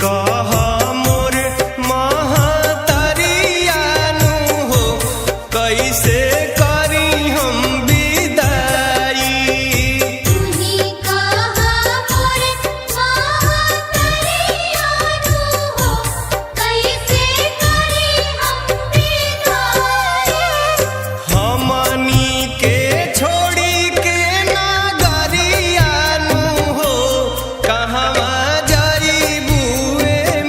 कह मोर महतरियानु हो कैसे करी हम विदाई। तुही कहा मोर महतरियानु हो कैसे करी हम विदाई। हमनी के छोड़ी के नगरियानु हो कहवा जाइबू ए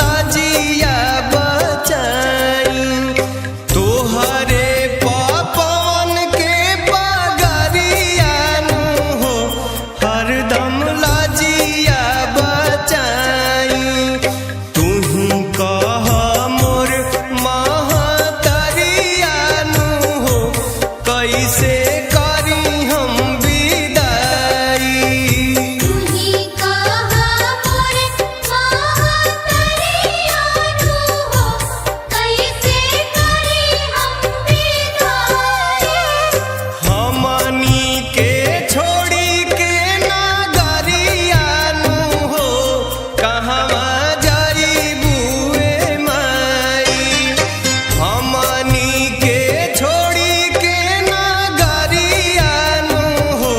लाजिया बचाई तोहरे पापन के पगरिया नु हो हरदम लाजिया बचाई तू ही कह मोर महतरिया नु हो कैसे करी हम विदाई तुही कहा मोर महतरिया नु हो कैसे करी हम विदाई हमनी के छोड़ी के नगरिया नु हो कहवा जाइबुए माई हमनी के छोड़ी के नगरिया नु हो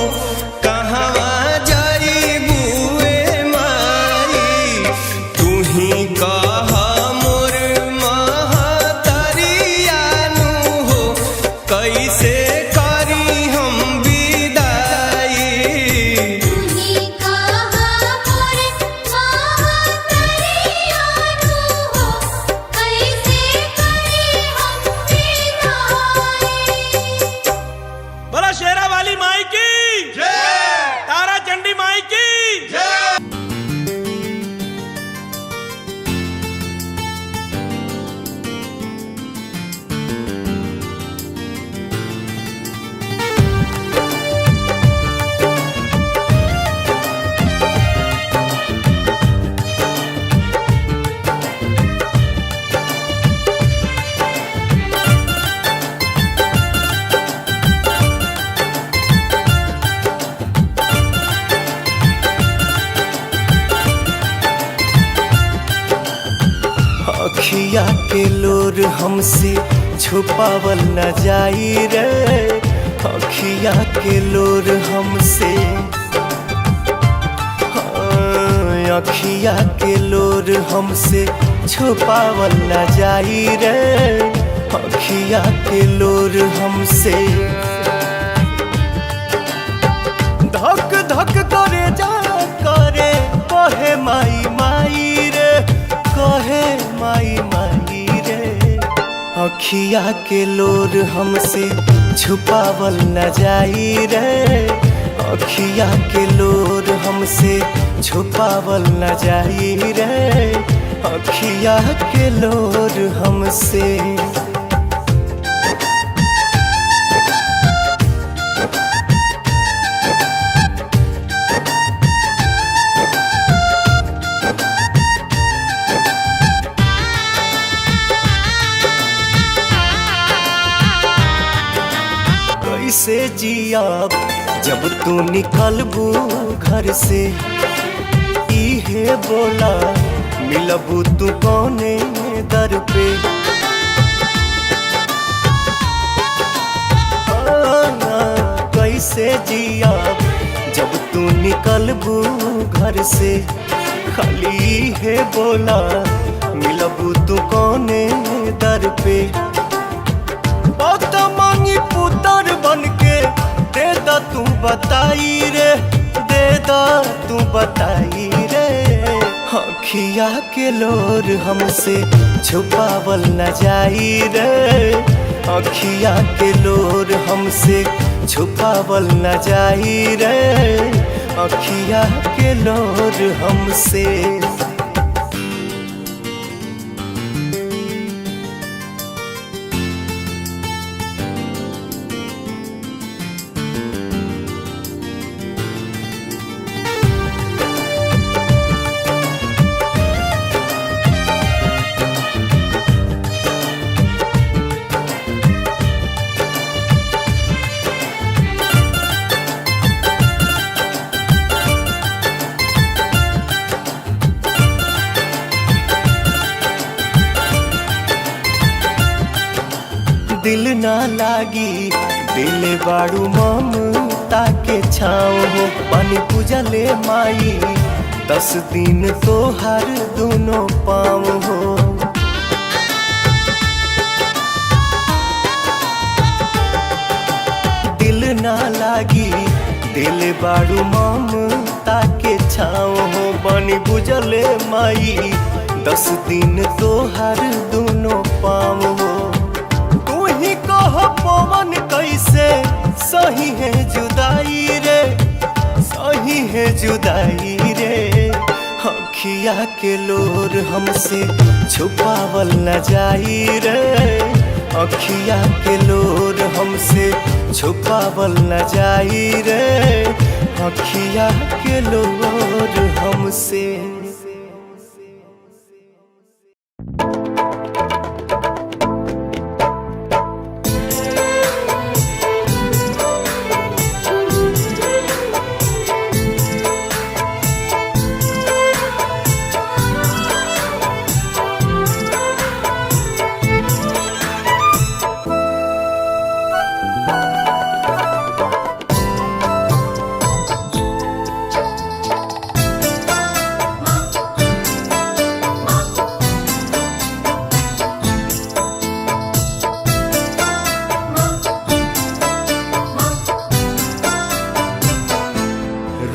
कहवा जाइबुए माई तू ही कह मोर महतरिया नु हो कैसे करी हम विदाई तुही कहा मोर महतरिया नु हो कैसे करी हम विदाई बोला शेरा वाली माई की तारा चंडी माई की अखिया के लोर हमसे छुपावल न जाई रे अखिया के लोर हमसे अखिया के लोर हमसे छुपावल न जाई रे अखिया के लोर हमसे धक धक करे जा करे कहे माई माई रे कहे माई माई रे अखिया के लोर हमसे छुपावल न जाई रे अखिया के लोर हमसे छुपावल न जाई रे अखिया के लोर हमसे कैसे जियाब जब तू निकलबू घर से इहे बोला मिलबू तू कौने दर पे कैसे जियाब जब तू निकलबू घर से खाली इहे बोला मिलबू तू कौने दर पे बहुत मांगी पुतर बन के दे दा तू बताई रे दे दा तू बताई रे अखिया के लोर हमसे छुपावल न जाई रे अखिया के लोर हमसे छुपावल न जाई रे अखिया के लोर हमसे दिल ना लागी दिल बाड़ू ममता के छाँव हो पानी पूजा ले माई 10 दिन तो हर दोनों पाँव हो दिल ना लागी दिल बाड़ू ममता के छाँव हो पानी बुझले माई 10 दिन तोहर दोनों पाँव हो। तू ही कह पवन कैसे सही है जुदाई रे, सही है जुदाई रे। अखिया के लोर हमसे छुपावल न जाई रे, अखिया के लोर हमसे छुपावल न जाई रे, अखिया के लोर हमसे।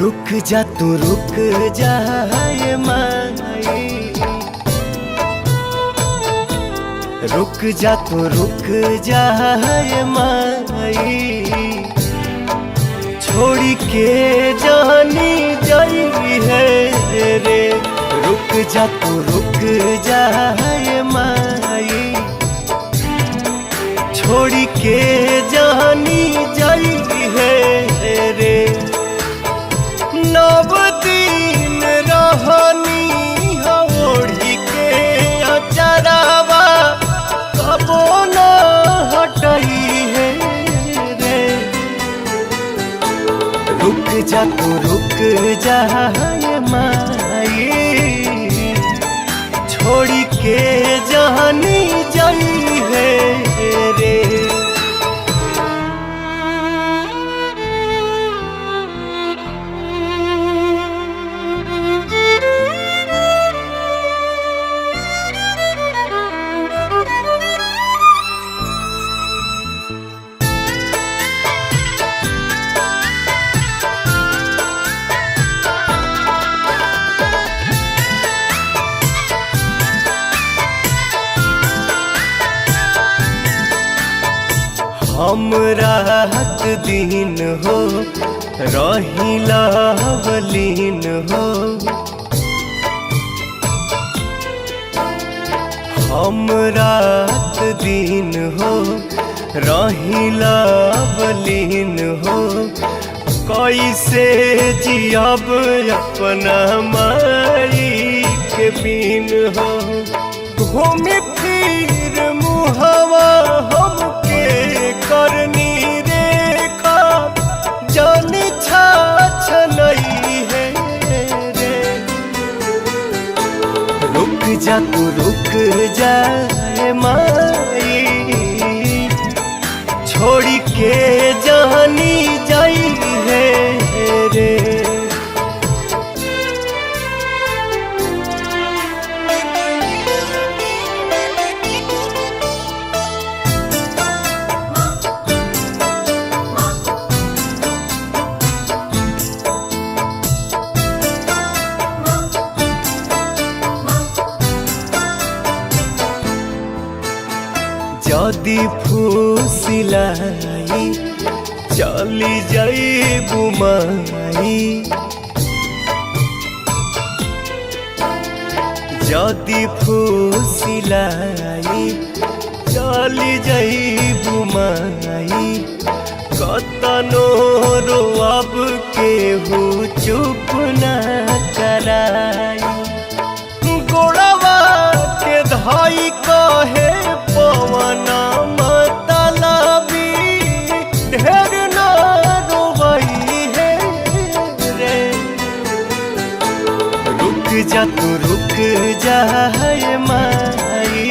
रुक जा तू रुक जा ये माई, रुक जा तू रुक जा ये माई। छोड़ी के जानी जाई है रे, रुक जा तू रुक जा ये माई। छोड़ी के जानी जाई है रे, 9 दिन रहनी ओढ़ी के अचरावा, कबो न हटई है रे। रुक जा तू रुक जा ये माई, छोड़ी के जानी जाई है रे। हम रात दिन हो रहिला बलीन हो, हम रात दिन हो रहिला बलीन हो। कैसे जियब अपना माई के बिन हो, घूमी फिर मुहवा हमके करनी रेखा, जानी छाछ नहीं है रे। रुक जा तू रुक जा माई, छोड़ी के जानी जाई है रे। जदि फुसिलाई चली जाइबू माई, जदि फुसिलाई चली जाइबू माई। कतनो रोअब केहू चुप न कराई, गोड़वा के धाई कहे पवन मतलबी, ढेर न रोवई है रे। रुक जा तू रुक जा ये माई,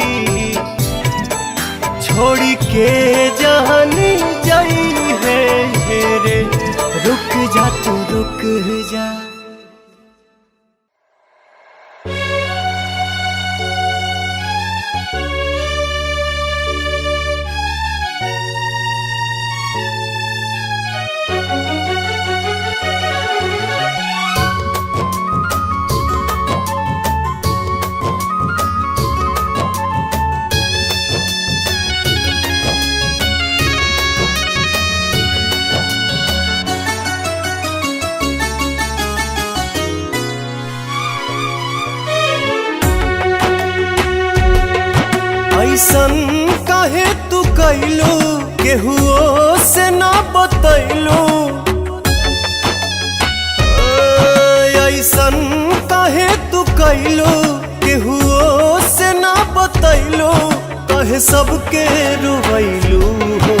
छोड़ी के जानी जाई है रे। रुक जा तू रुक जा। ऐसन काहे तू कैलू केहुओ से ना बतैलू ऐसन काहे तू कैलू केहुओ से ना बतैलू कहे सबके रुवैलू हो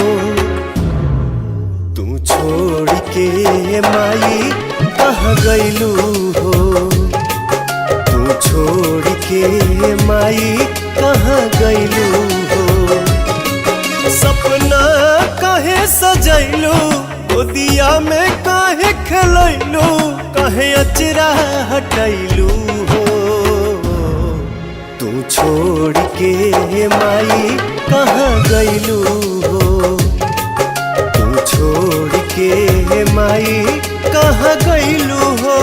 तू छोड़ के माई कहाँ गैलू हो तू छोड़ के माई कहाँ गैलू हो सपना काहे सजैलू गोदिया में काहे खेलैलू काहे अचरा हटैलू हो तू छोड़ के माई कहाँ गैलू हो तू छोड़ के माई कहाँ गैलू हो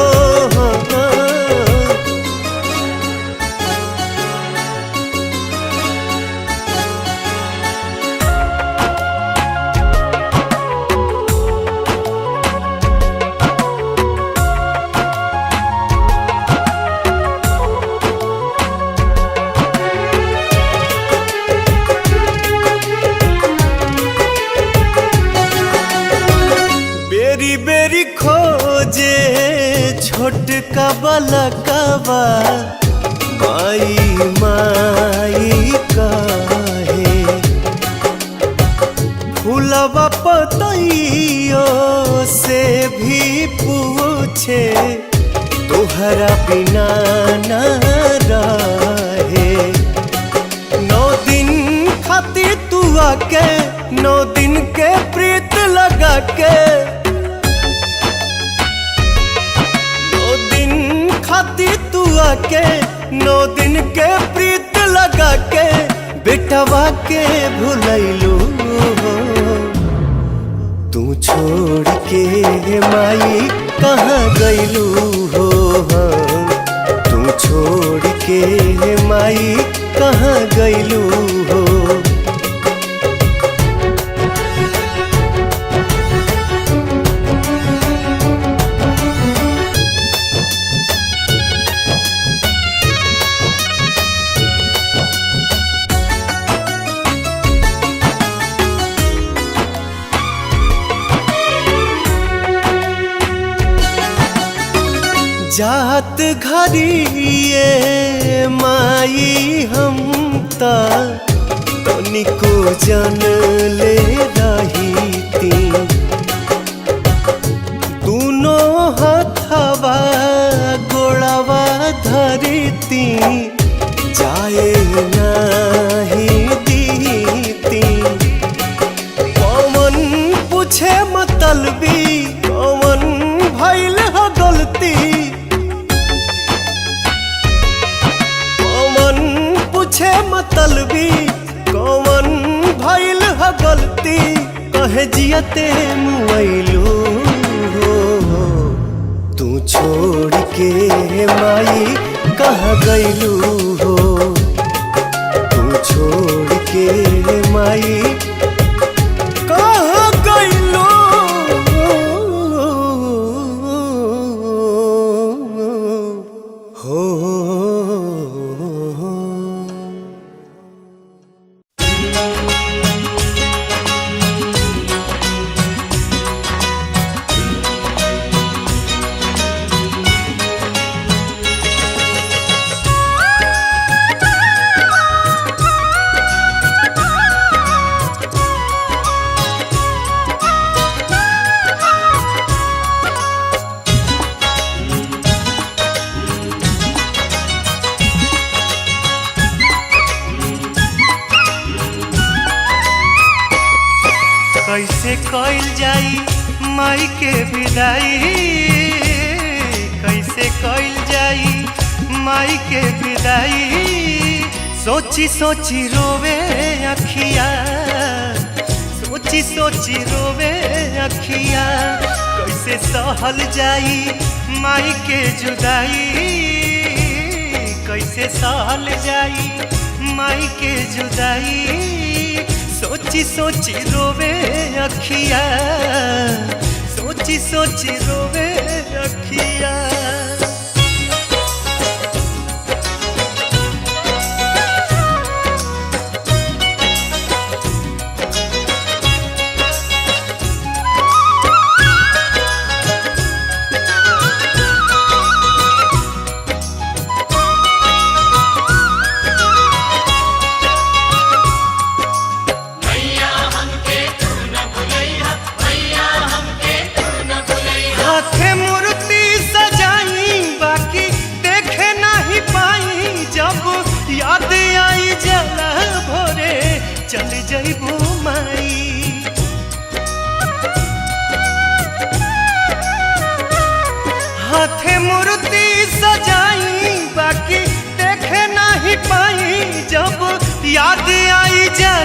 बेरी बेरी खोजे छोटका बलकवा माई माई काहे फूलवा पतइयो से भी पूछे तोहरा बिना ना रहे 9 दिन खातिर तू आके 9 दिन के प्रीत लगा के 9 दिन खातिर तू आके 9 दिन के प्रीत लगा के बेटवा के भुलैलू हो तू छोड़ के माई कहाँ गैलू हो तू छोड़ के माई कहाँ गैलू हो जात घरिए माई हम तनिको जन ले रही थी दोनों हथवा गोड़वा धरती जाए नहीं दीती कौन पूछे मतलबी कौन भइल ह गलती पूछे मतलबी कौन भइल ह गलती कहे जियते मुआइलू हो तू छोड़ के माई कहाँ गैलू हो तू छोड़ के माई कहाँ गैलू हो कैसे कइल जाई माई के विदाई कैसे कइल जाई माई के विदाई सोची सोची रोवे अखिया सोची सोची रोवे अखिया कैसे सहल जाई माई के जुदाई कैसे सहल जाई माई के जुदाई सोची सोची रोवे अखिया सोची सोची रोवे अखिया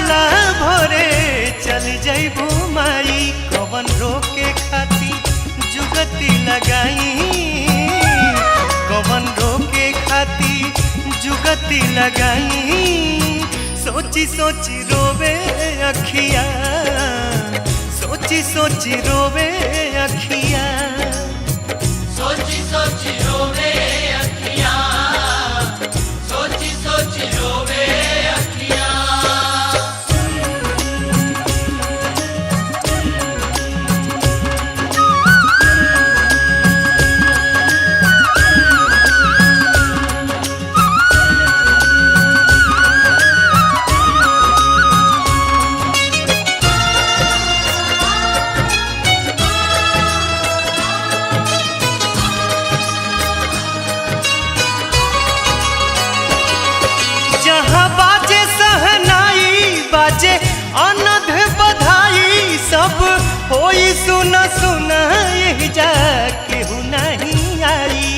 होला भोरे चल जइबू माई कवन रोके खाती जुगती लगाई कवन रोके खाती जुगती लगाई सोची सोची रोवे अखिया सोची सोची रोवे अखिया सोची सोची रोवे अखियाँ सोची सोची रोवे अखियाँ जहाँ बाजे सहनाई बाजे अनध बधाई सब होई सुन सुन यही जा केहू नहीं आई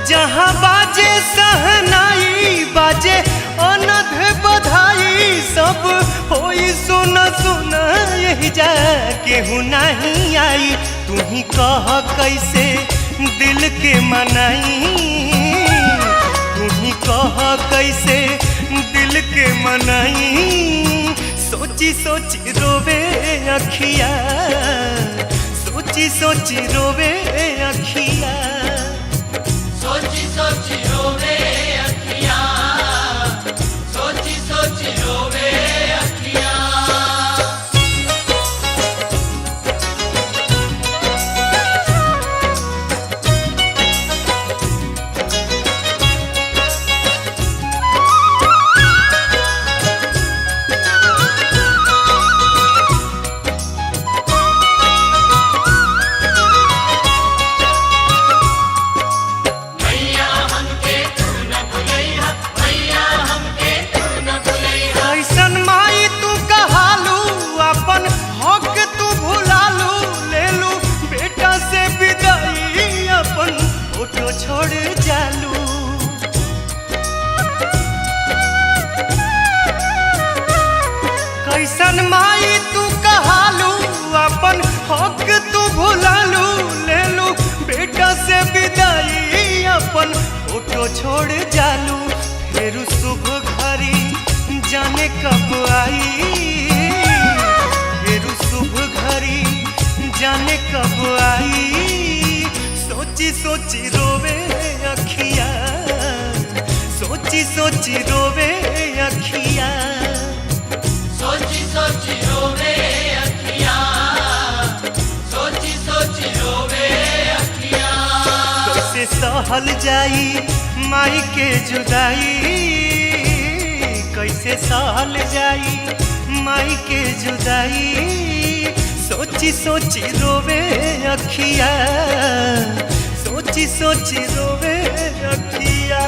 जहाँ बाजे सहनाई बाजे अनध बधाई सब होई सुन सुन यही जा केहू नहीं आई तू ही कह कैसे दिल के मनाई तू ही कह कैसे दिल के मनाई सोची सोची रोवे अखिया सोची सोची रोवे अखिया सोची सोची रोवे अखियाँ सोची सोची रोवे अखियाँ मैया हमके तू न भुलैया मैया हमके तू न भुलैया ऐसन माई तू कहालू अपन हक तू भुलालू लेलू बेटा से विदाई अपन फोटो छोड़ जालू कैसन माई तू कहालू अपन हक तू भुलालू लेलू बेटा से विदाई अपन फोटो छोड़ जालू फिर शुभ घड़ी जाने कब आई फिर शुभ घड़ी जाने कब आई सोची सोची रोवे अखिया सोची सोची रोवे अखिया सोची सोची रोवे अखियाँ सोची सोची रोवे अखियाँ कैसे सहल जाई माई के जुदाई कैसे सहल जाई माई के जुदाई सोची सोची रोवे अखिया सोची सोची रोवे अखिया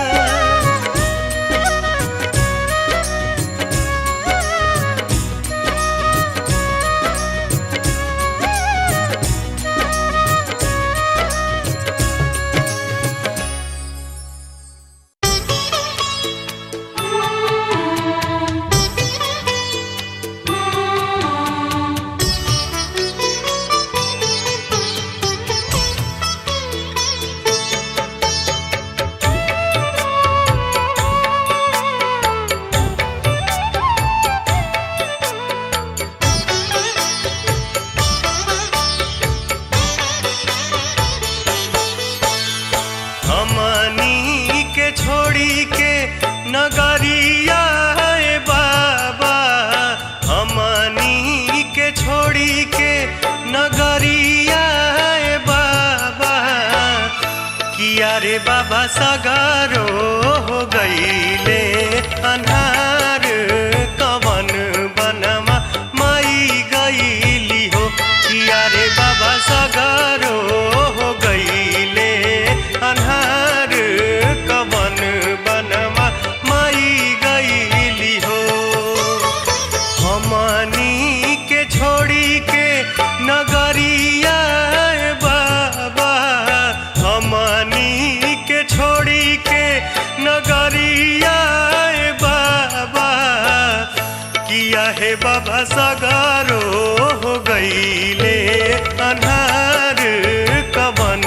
हमनी के छोड़ी के नगरिया ए बाबा हमनी के छोड़ी के नगरिया ए बाबा किया रे बाबा सगारो हो गईले अन्हार कवन बनवा माई गईली हो किया रे बाबा सगारो हो गईले अन्हार कवन बनवा माई गईली हो हमनी के छोड़ी के नगरिया बाबा हमनी माई के छोड़ी के नगरिया ए बाबा किया है बाबा सगारो हो गईले अन्हार कवन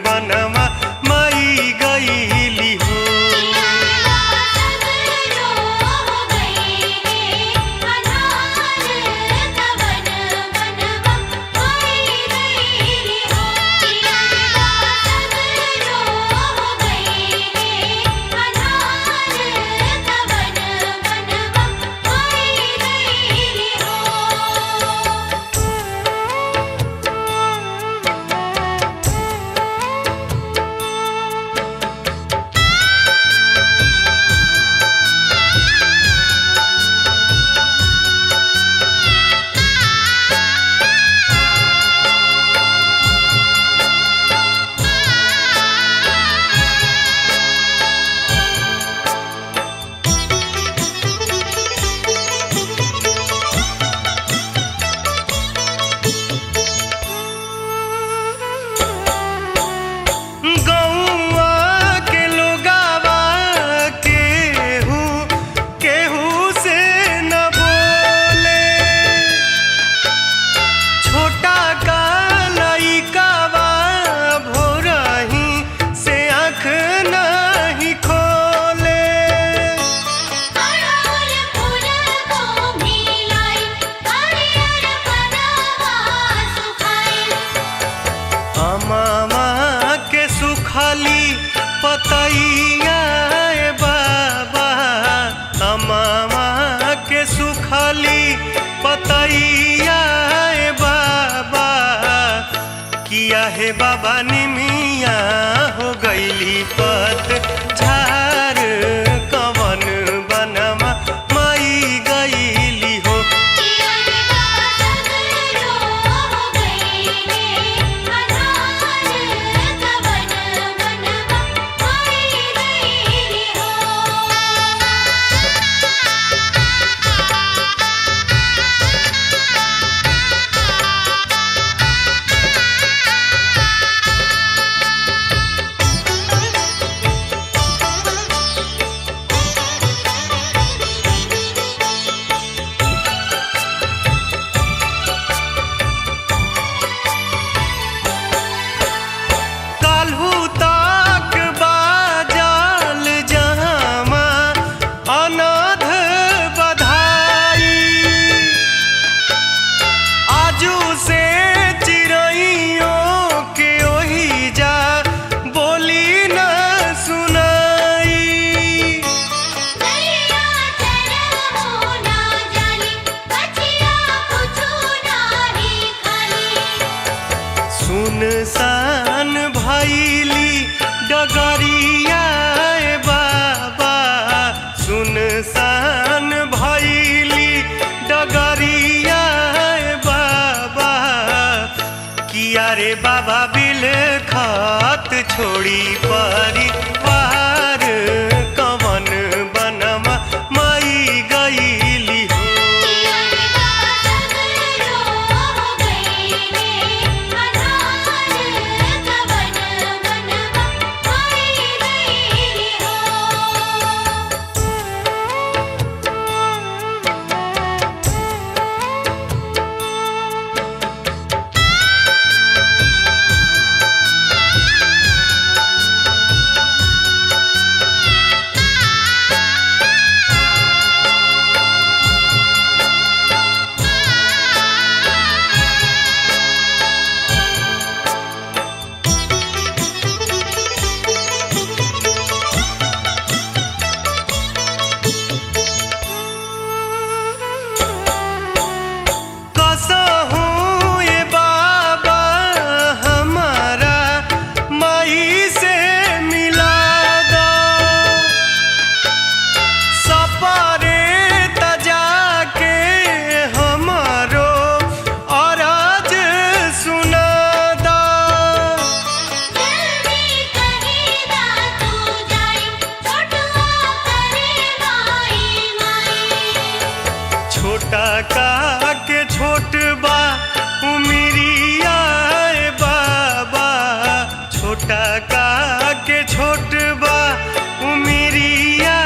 बनवा माई गईली हो सगरो हो गईले अनार कवन बनवा माई गईली हो सगरो हो गईले अनार कवन बनवा माई गईली हो। गौआ के लोगावा केहू केहू से न बोले छोटा का लइकावा भोरही से आँख नहीं खोले अड़हुल फूल को मिलाई हरियर पनवा सुखाई अमामा के सुखाली पतैया ए बाबा अमामा के सुखाली पतैया ए बाबा किया है बाबा निमिया हो गईली पत झार कवन बनवा माई गईली हो सगरो हो गईले अनार कवन बनवा माई गईली हो। काल्हू तक बाजल जहामा अनाथ बधाई आजू से चिड़ैयों के ओही जा बोली न सुनाई नैया चरमो ना जानी बचिया कुछु नाही खाली सुनसान भैली डगरिया ए बाबा सुनसान भैली डगरिया ए बाबा किया रे बाबा बिल खात छोड़ी परिवार कवन बनवा माई गईली हो सगरो हो गईले अनार कवन बनवा माई गईली छोट बा उमिरिया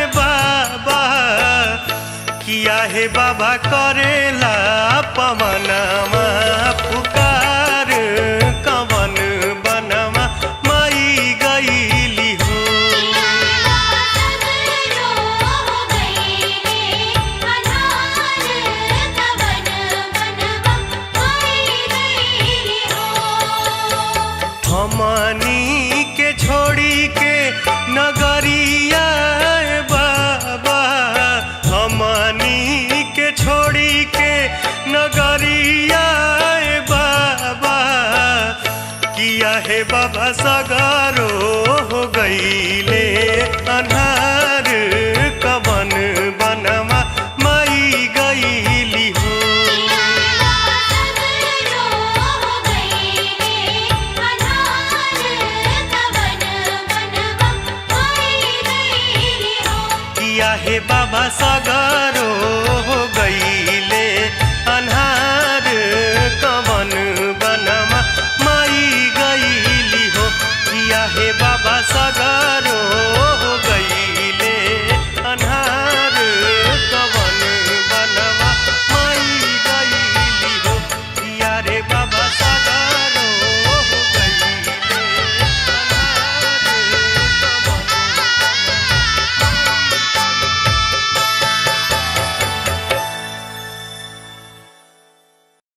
ए बाबा किया है बाबा करेला पवनमा पुकार कवन बनवा माई गईली हो सगरो हो गईले अनार कवन बनवा माई गईली हो हमनी के छोड़ी के नगरिया ए बाबा हमनी के छोड़ी के नगरिया ए बाबा किया है बाबा सगारो हो गईले अनार कवन बनवा माई गईली हो सगरो हो गईले अनार कवन बनवा माई गईली हो किया है बाबा सगारो हो गईले अन्हार कवन बनवा माई गईली हो किया है बाबा सगारो